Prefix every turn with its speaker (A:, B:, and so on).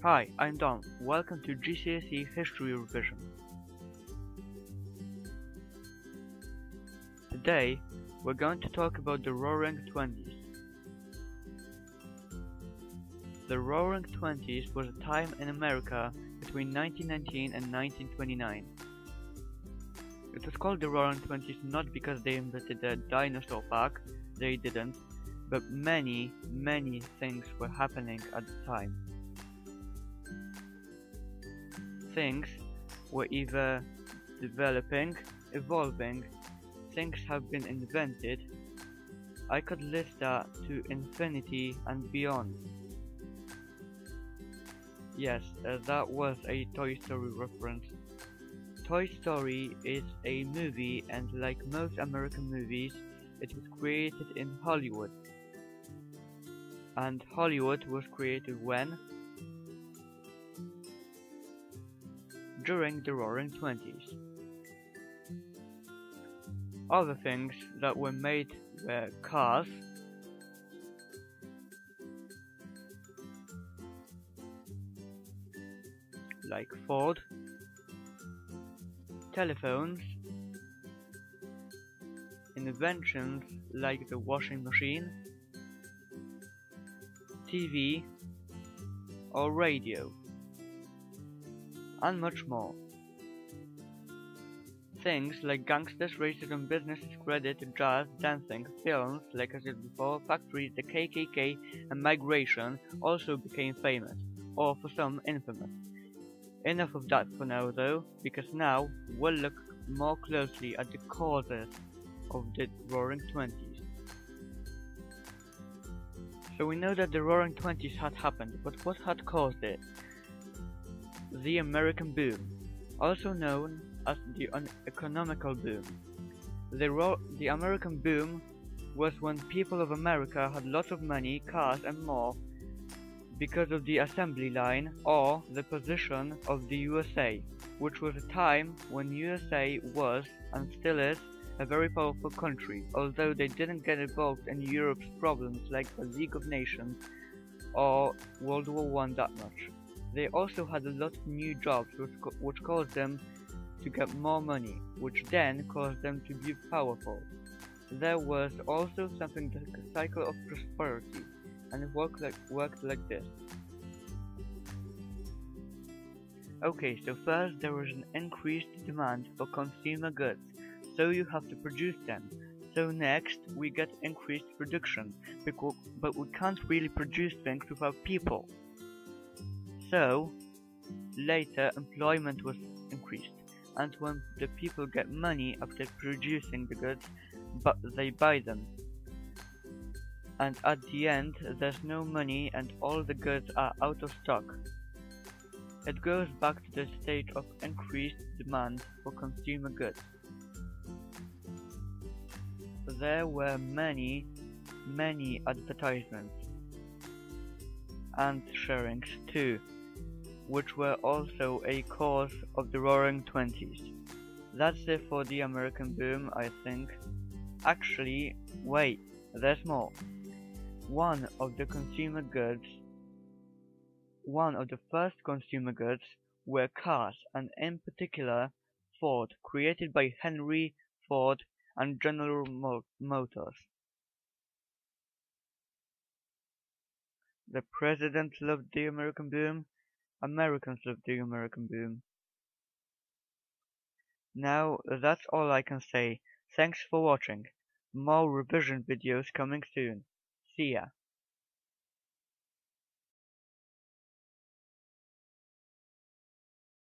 A: Hi, I'm Dom. Welcome to GCSE History Revision. Today, we're going to talk about the Roaring Twenties. The Roaring Twenties was a time in America between 1919 and 1929. It was called the Roaring Twenties not because they invented the dinosaur park, they didn't, but many things were happening at the time. Things were either developing, evolving, things have been invented. I could list that to infinity and beyond. Yes, that was a Toy Story reference. Toy Story is a movie, and like most American movies, it was created in Hollywood. And Hollywood was created when? During the Roaring Twenties. Other things that were made were cars, like Ford, telephones, inventions like the washing machine, TV, or radio, and much more. Things like gangsters, races and businesses, credit, jazz, dancing, films, like I said before, factories, the KKK, and migration also became famous, or for some infamous. Enough of that for now though, because now we'll look more closely at the causes of the Roaring Twenties. So we know that the Roaring Twenties had happened, but what had caused it? The American boom, also known as the economical boom. The American boom was when people of America had lots of money, cars and more because of the assembly line or the position of the USA, which was a time when USA was, and still is, a very powerful country, although they didn't get involved in Europe's problems like the League of Nations or World War I that much. They also had a lot of new jobs which caused them to get more money, which then caused them to be powerful. There was also something like a cycle of prosperity, and it worked like this. Okay, so first there was an increased demand for consumer goods, so you have to produce them. So next we get increased production, but we can't really produce things without people. So later employment was increased, and when the people get money after producing the goods, but they buy them. And at the end, there's no money and all the goods are out of stock. It goes back to the state of increased demand for consumer goods. There were many advertisements and sharings too, which were also a cause of the Roaring Twenties. That's it for the American boom, I think. Actually, wait, there's more. One of the first consumer goods were cars, and in particular Ford, created by Henry Ford and General Motors. The president loved the American boom. Americans loved the American boom. Now, that's all I can say. Thanks for watching. More revision videos coming soon. See ya.